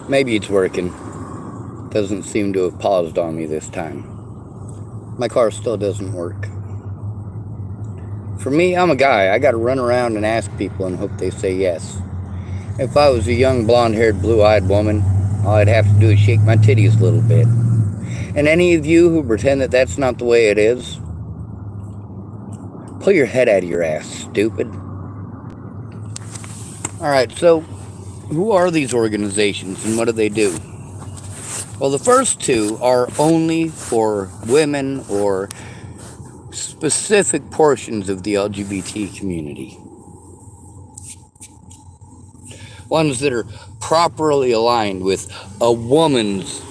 Maybe it's working. Doesn't seem to have paused on me this time. My car still doesn't work. For me, I'm a guy. I gotta run around and ask people and hope they say yes. If I was a young blonde-haired, blue-eyed woman, all I'd have to do is shake my titties a little bit. And any of you who pretend that that's not the way it is, pull your head out of your ass, stupid. Alright, so who are these organizations and what do they do? Well, the first two are only for women or specific portions of the LGBT community. Ones that are properly aligned with a woman's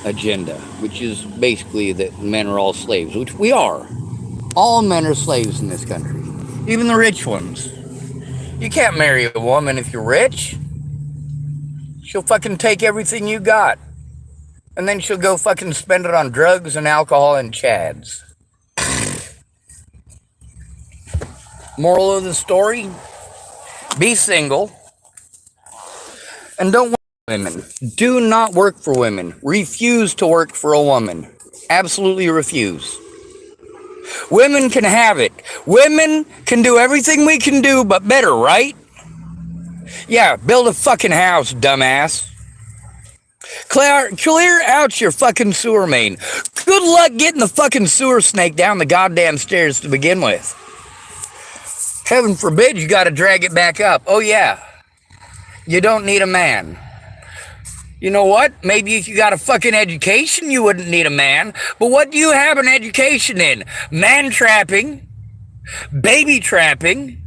agenda, which is basically that men are all slaves, which we are. All men are slaves in this country, even the rich ones. You can't marry a woman if you're rich. She'll fucking take everything you got. And then she'll go fucking spend it on drugs and alcohol and chads. Moral of the story? Be single. And don't work for women. Do not work for women. Refuse to work for a woman. Absolutely refuse. Women can have it. Women can do everything we can do, but better, right? Yeah, build a fucking house, dumbass. Clear out your fucking sewer main. Good luck getting the fucking sewer snake down the goddamn stairs to begin with. Heaven forbid you gotta drag it back up. Oh yeah. You don't need a man. You know what? Maybe if you got a fucking education, you wouldn't need a man. But what do you have an education in? Man trapping, baby trapping,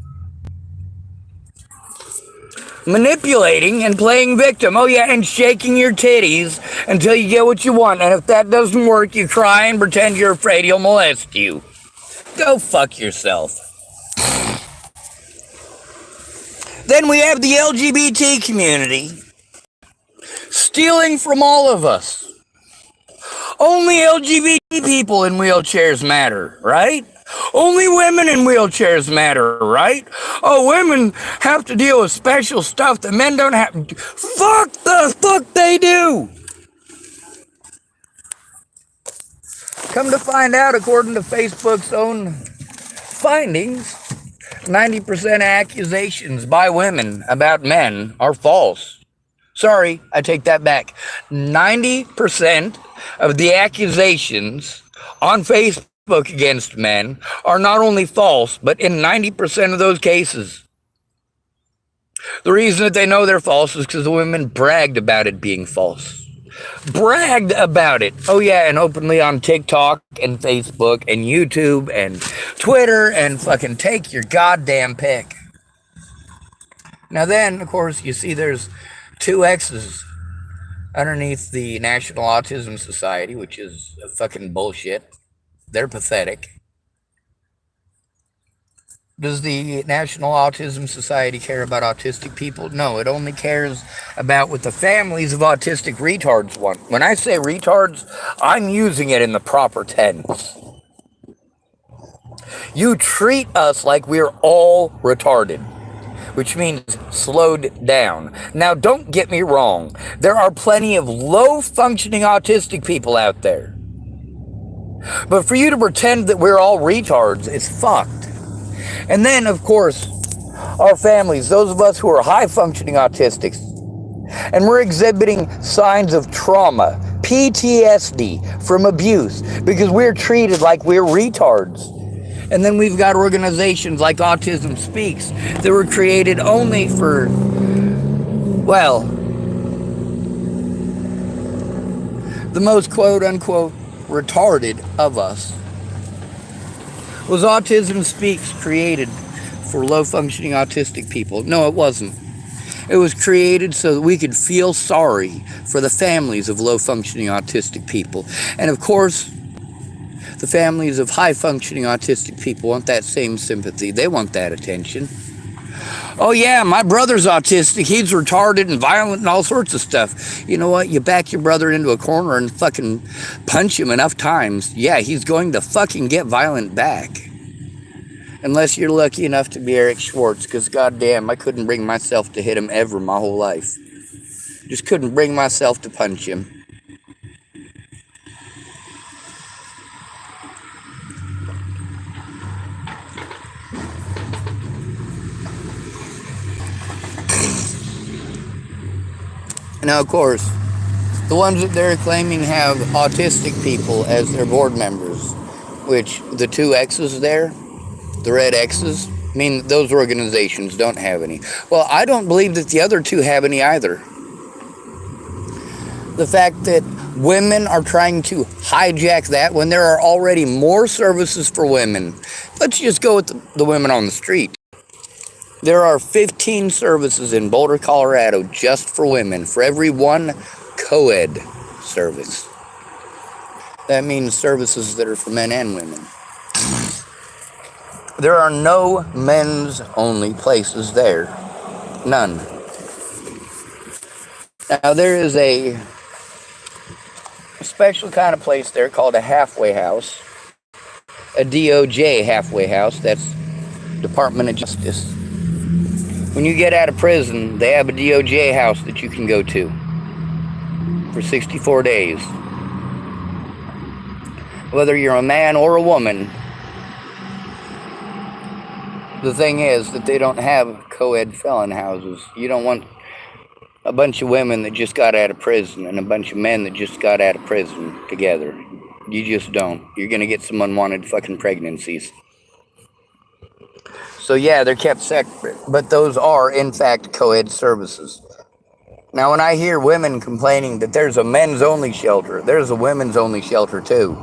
manipulating and playing victim. Oh yeah, and shaking your titties until you get what you want. And if that doesn't work, you cry and pretend you're afraid he'll molest you. Go fuck yourself. Then we have the LGBT community stealing from all of us. Only LGBT people in wheelchairs matter, right? Only women in wheelchairs matter, right? Oh, women have to deal with special stuff that men don't have. Fuck the fuck they do! Come to find out, according to Facebook's own findings, 90% accusations by women about men are false. Sorry, I take that back. 90% of the accusations on Facebook against men are not only false, but in 90% of those cases. The reason that they know they're false is because the women bragged about it being false. Bragged about it. Oh yeah, and openly on TikTok and Facebook and YouTube and Twitter and fucking take your goddamn pick. Now then, of course, you see there's two X's underneath the National Autism Society, which is fucking bullshit. They're pathetic. Does the National Autism Society care about autistic people? No, it only cares about what the families of autistic retards want. When I say retards, I'm using it in the proper tense. You treat us like we're all retarded, which means slowed down. Now, don't get me wrong. There are plenty of low-functioning autistic people out there. But for you to pretend that we're all retards is fucked. And then, of course, our families, those of us who are high-functioning autistics, and we're exhibiting signs of trauma, PTSD from abuse, because we're treated like we're retards. And then we've got organizations like Autism Speaks that were created only for, well, the most quote-unquote retarded of us. Was Autism Speaks created for low-functioning autistic people? No, it wasn't. It was created so that we could feel sorry for the families of low-functioning autistic people. And of course, the families of high-functioning autistic people want that same sympathy. They want that attention. Oh yeah, my brother's autistic, he's retarded and violent and all sorts of stuff. You know what, you back your brother into a corner and fucking punch him enough times, yeah, he's going to fucking get violent back. Unless you're lucky enough to be Eric Schwartz, because goddamn, I couldn't bring myself to hit him ever my whole life. Just couldn't bring myself to punch him. Now, of course, the ones that they're claiming have autistic people as their board members, which the two X's there, the red X's, mean those organizations don't have any. Well, I don't believe that the other two have any either. The fact that women are trying to hijack that when there are already more services for women. Let's just go with the women on the street. There are 15 services in Boulder, Colorado just for women, for every one co-ed service. That means services that are for men and women. There are no men's only places there. None. Now there is a special kind of place there called a halfway house. A DOJ halfway house. That's Department of Justice. When you get out of prison, they have a DOJ house that you can go to for 64 days. Whether you're a man or a woman, the thing is that they don't have co-ed felon houses. You don't want a bunch of women that just got out of prison and a bunch of men that just got out of prison together. You just don't. You're going to get some unwanted fucking pregnancies. So yeah, they're kept separate, but those are, in fact, co-ed services. Now, when I hear women complaining that there's a men's only shelter, there's a women's only shelter too.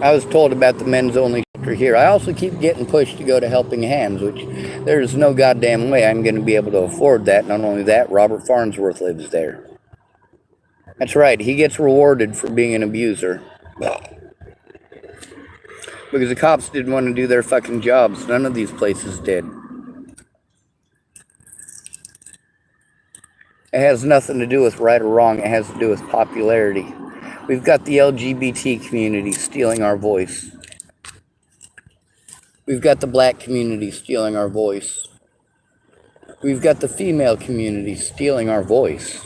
I was told about the men's only shelter here. I also keep getting pushed to go to Helping Hands, which there's no goddamn way I'm going to be able to afford that. Not only that, Robert Farnsworth lives there. That's right, he gets rewarded for being an abuser. Because the cops didn't want to do their fucking jobs. None of these places did. It has nothing to do with right or wrong. It has to do with popularity. We've got the LGBT community stealing our voice. We've got the black community stealing our voice. We've got the female community stealing our voice.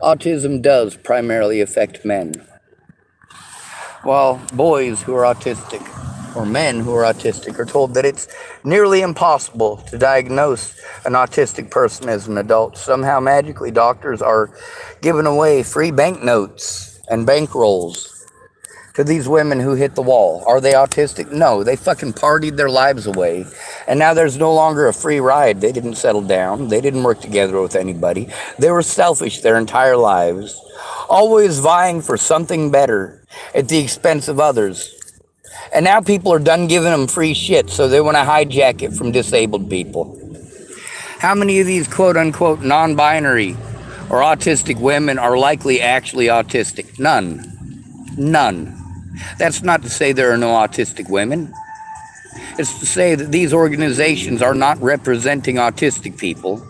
Autism does primarily affect men, while boys who are autistic, or men who are autistic, are told that it's nearly impossible to diagnose an autistic person as an adult. Somehow, magically, doctors are giving away free banknotes and bankrolls to these women who hit the wall. Are they autistic? No, they fucking partied their lives away. And now there's no longer a free ride. They didn't settle down. They didn't work together with anybody. They were selfish their entire lives, always vying for something better at the expense of others. And now people are done giving them free shit, so they want to hijack it from disabled people. How many of these quote-unquote non-binary or autistic women are likely actually autistic? None. None. That's not to say there are no autistic women. It's to say that these organizations are not representing autistic people.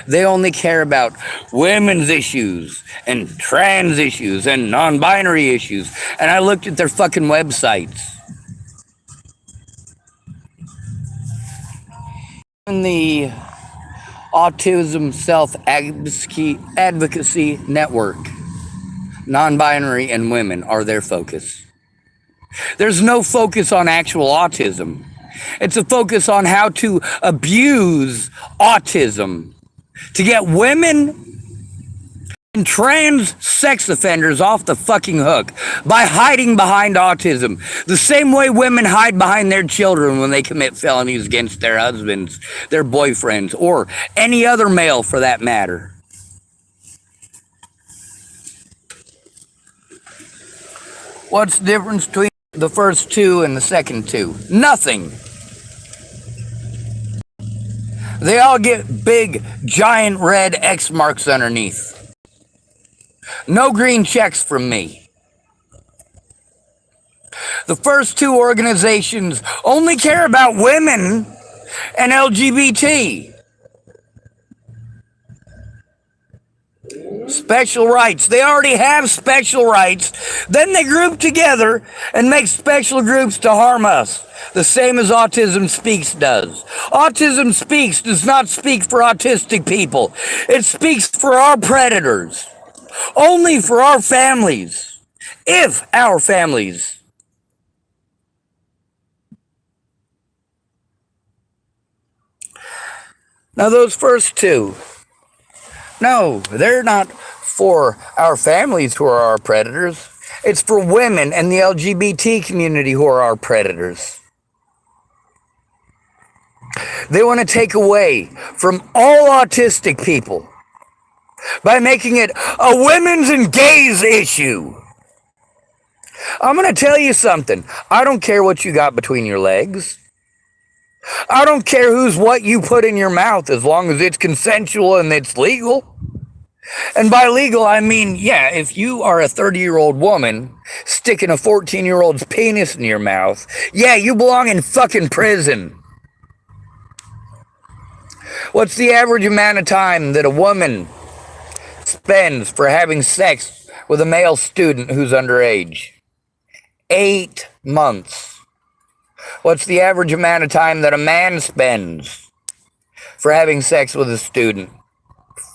They only care about women's issues and trans issues and non-binary issues. And I looked at their fucking websites. In the Autism Self-Advocacy Network, non-binary and women are their focus. There's no focus on actual autism. It's a focus on how to abuse autism to get women and trans sex offenders off the fucking hook by hiding behind autism. The same way women hide behind their children when they commit felonies against their husbands, their boyfriends, or any other male for that matter. What's the difference between the first two and the second two? Nothing. They all get big, giant red X marks underneath. No green checks from me. The first two organizations only care about women and LGBT. Special rights. They already have special rights. Then they group together and make special groups to harm us. The same as Autism Speaks does. Autism Speaks does not speak for autistic people. It speaks for our predators. Only for our families. If our families. Now those first two. No, they're not for our families who are our predators. It's for women and the LGBT community who are our predators. They want to take away from all autistic people by making it a women's and gays issue. I'm going to tell you something. I don't care what you got between your legs. I don't care who's what you put in your mouth as long as it's consensual and it's legal. And by legal, I mean, yeah, if you are a 30-year-old woman sticking a 14-year-old's penis in your mouth, yeah, you belong in fucking prison. What's the average amount of time that a woman spends for having sex with a male student who's underage? 8 months. What's the average amount of time that a man spends for having sex with a student?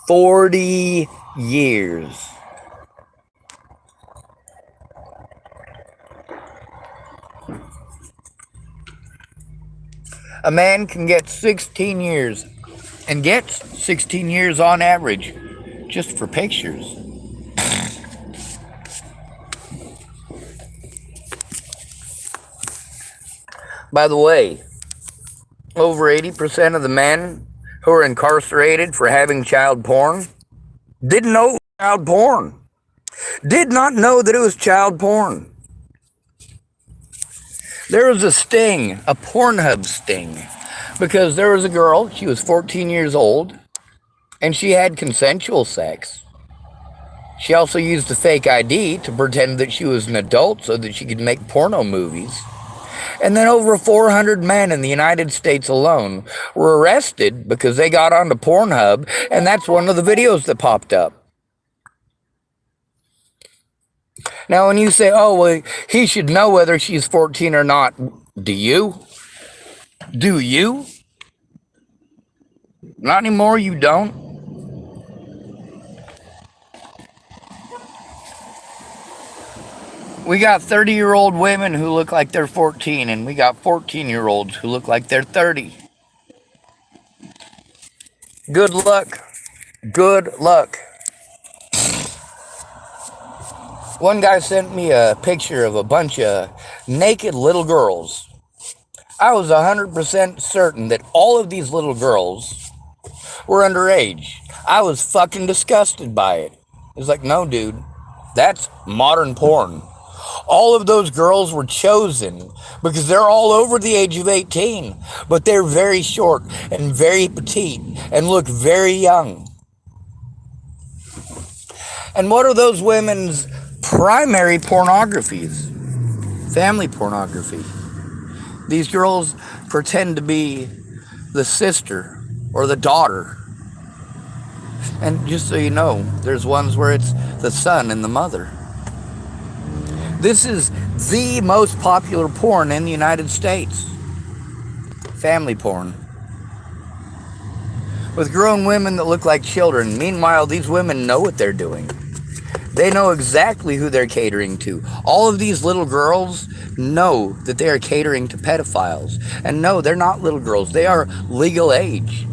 40 years. A man can get 16 years and gets 16 years on average just for pictures. By the way, over 80% of the men who are incarcerated for having child porn didn't know it was child porn. Did not know that it was child porn. There was a sting, a Pornhub sting, because there was a girl, she was 14 years old, and she had consensual sex. She also used a fake ID to pretend that she was an adult so that she could make porno movies. And then over 400 men in the United States alone were arrested because they got onto Pornhub, and that's one of the videos that popped up. Now, when you say, oh, well, he should know whether she's 14 or not, do you? Do you? Not anymore, you don't. We got 30-year-old women who look like they're 14, and we got 14-year-olds who look like they're 30. Good luck. Good luck. One guy sent me a picture of a bunch of naked little girls. I was 100% certain that all of these little girls were underage. I was fucking disgusted by it. It was like, no, dude, that's modern porn. All of those girls were chosen because they're all over the age of 18, but they're very short and very petite and look very young. And what are those women's primary pornographies? Family pornography. These girls pretend to be the sister or the daughter. And just so you know, there's ones where it's the son and the mother. This is the most popular porn in the United States. Family porn. With grown women that look like children. Meanwhile, these women know what they're doing. They know exactly who they're catering to. All of these little girls know that they are catering to pedophiles. And no, they're not little girls. They are legal age.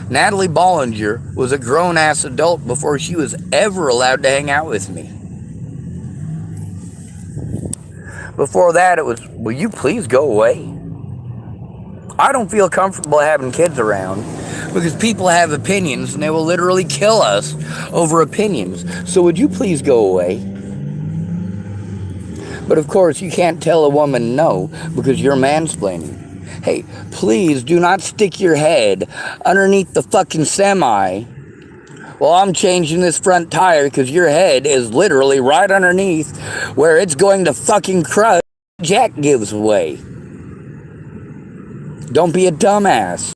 Natalie Bollinger was a grown-ass adult before she was ever allowed to hang out with me. Before that, it was, will you please go away? I don't feel comfortable having kids around because people have opinions and they will literally kill us over opinions. So would you please go away? But of course, you can't tell a woman no because you're mansplaining. Hey, please do not stick your head underneath the fucking semi while I'm changing this front tire because your head is literally right underneath where it's going to fucking crush. Jack gives away. Don't be a dumbass.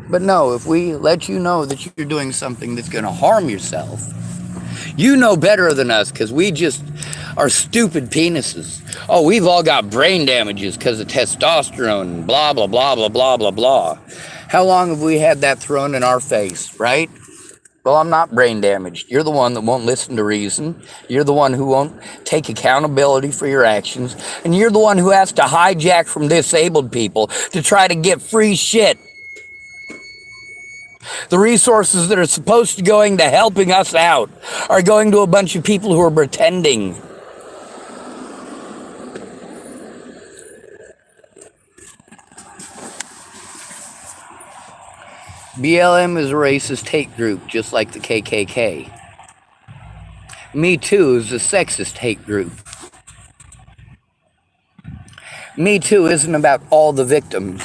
But no, if we let you know that you're doing something that's going to harm yourself, you know better than us because we just are stupid penises. Oh, we've all got brain damages because of testosterone, blah, blah, blah, blah, blah, blah, blah. How long have we had that thrown in our face, right? Well, I'm not brain damaged. You're the one that won't listen to reason. You're the one who won't take accountability for your actions. And you're the one who has to hijack from disabled people to try to get free shit. The resources that are supposed to going to helping us out are going to a bunch of people who are pretending. BLM is a racist hate group, just like the KKK. Me Too is a sexist hate group. Me Too isn't about all the victims.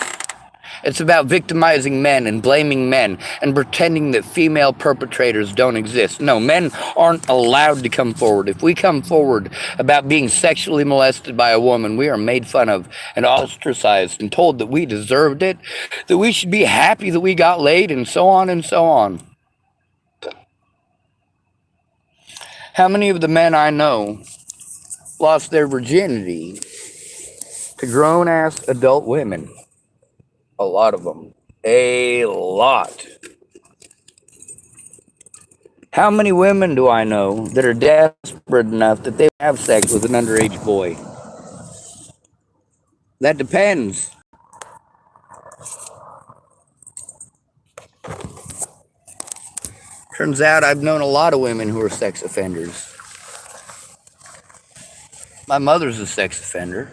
It's about victimizing men and blaming men and pretending that female perpetrators don't exist. No, men aren't allowed to come forward. If we come forward about being sexually molested by a woman, we are made fun of and ostracized and told that we deserved it, that we should be happy that we got laid, and so on and so on. How many of the men I know lost their virginity to grown-ass adult women? A lot of them. A lot. How many women do I know that are desperate enough that they have sex with an underage boy? That depends. Turns out I've known a lot of women who are sex offenders. My mother's a sex offender.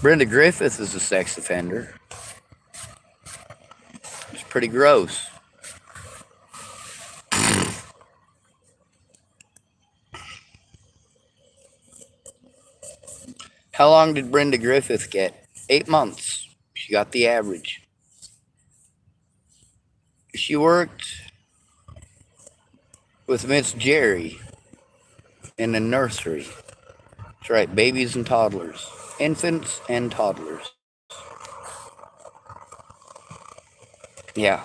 Brenda Griffith is a sex offender. It's pretty gross. How long did Brenda Griffith get? 8 months. She got the average. She worked with Miss Jerry in a nursery. That's right, babies and toddlers. Infants and toddlers. Yeah.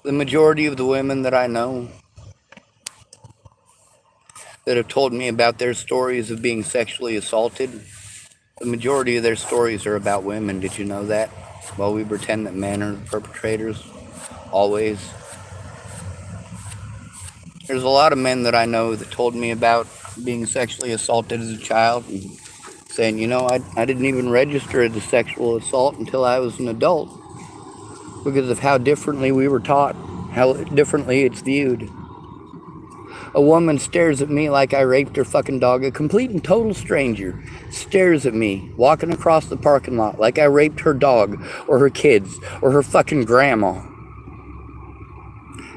The majority of the women that I know that have told me about their stories of being sexually assaulted, the majority of their stories are about women. Did you know that? Well, we pretend that men are the perpetrators. Always. There's a lot of men that I know that told me about being sexually assaulted as a child and saying, you know, I didn't even register as a sexual assault until I was an adult because of how differently we were taught, how differently it's viewed. A woman stares at me like I raped her fucking dog. A complete and total stranger stares at me walking across the parking lot like I raped her dog or her kids or her fucking grandma.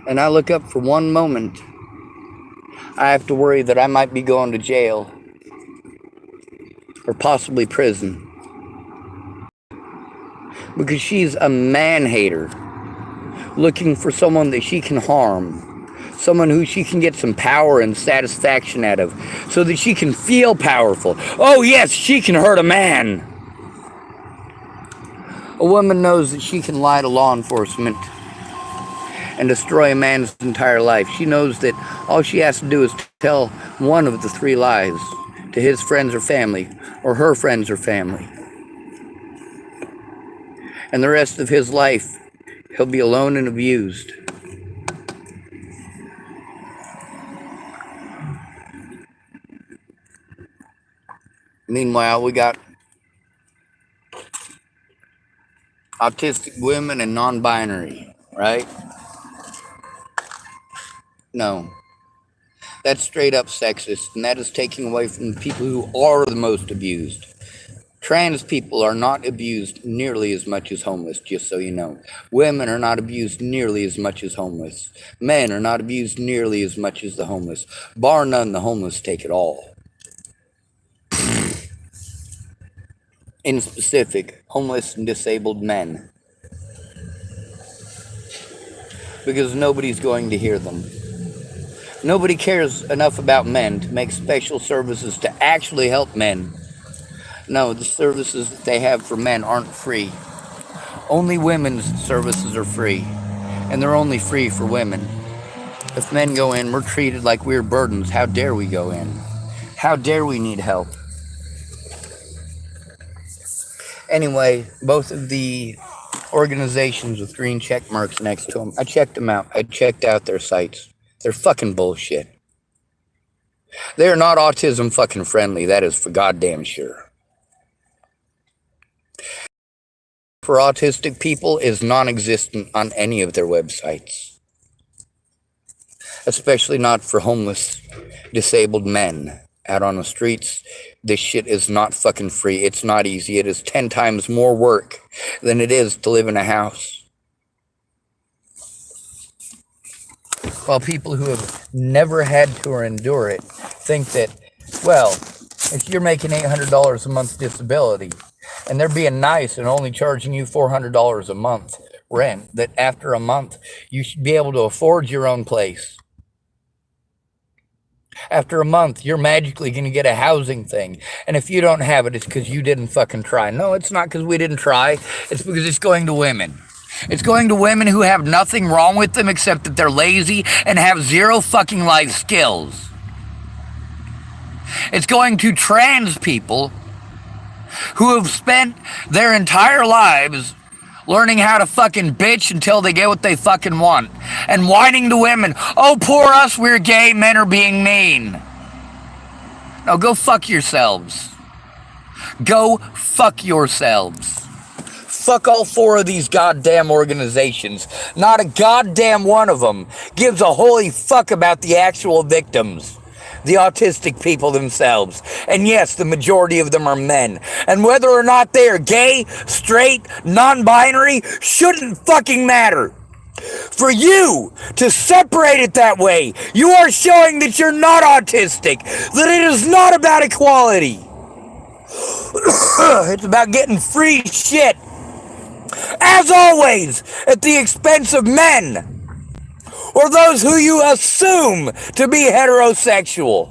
And I look up for one moment. I have to worry that I might be going to jail or possibly prison because she's a man-hater looking for someone that she can harm, someone who she can get some power and satisfaction out of so that she can feel powerful. Oh yes, she can hurt a man. A woman knows that she can lie to law enforcement and destroy a man's entire life. She knows that all she has to do is tell one of the 3 lies to his friends or family, or her friends or family. And the rest of his life, he'll be alone and abused. Meanwhile, we got autistic women and non-binary, right? No. That's straight up sexist, and that is taking away from the people who are the most abused. Trans people are not abused nearly as much as homeless, just so you know. Women are not abused nearly as much as homeless. Men are not abused nearly as much as the homeless. Bar none, the homeless take it all. In specific, homeless and disabled men. Because nobody's going to hear them. Nobody cares enough about men to make special services to actually help men. No, the services that they have for men aren't free. Only women's services are free, and they're only free for women. If men go in, we're treated like we're burdens. How dare we go in? How dare we need help? Anyway, both of the organizations with green check marks next to them, I checked them out. I checked out their sites. They're fucking bullshit. They're not autism fucking friendly, that is for goddamn sure. For autistic people is non-existent on any of their websites. Especially not for homeless, disabled men out on the streets. This shit is not fucking free. It's not easy. It is 10 times more work than it is to live in a house. While people who have never had to or endure it think that, well, if you're making $800 a month disability and they're being nice and only charging you $400 a month rent, that after a month you should be able to afford your own place. After a month, you're magically going to get a housing thing. And if you don't have it, it's because you didn't fucking try. No, it's not because we didn't try. It's because it's going to women. It's going to women who have nothing wrong with them except that they're lazy and have zero fucking life skills. It's going to trans people who have spent their entire lives learning how to fucking bitch until they get what they fucking want. And whining to women, oh, poor us, we're gay, men are being mean. No, go fuck yourselves. Go fuck yourselves. Fuck all 4 of these goddamn organizations. Not a goddamn one of them gives a holy fuck about the actual victims. The autistic people themselves. And yes, the majority of them are men. And whether or not they are gay, straight, non-binary, shouldn't fucking matter. For you to separate it that way, you are showing that you're not autistic, that it is not about equality. It's about getting free shit. As always, at the expense of men. Or those who you assume to be heterosexual.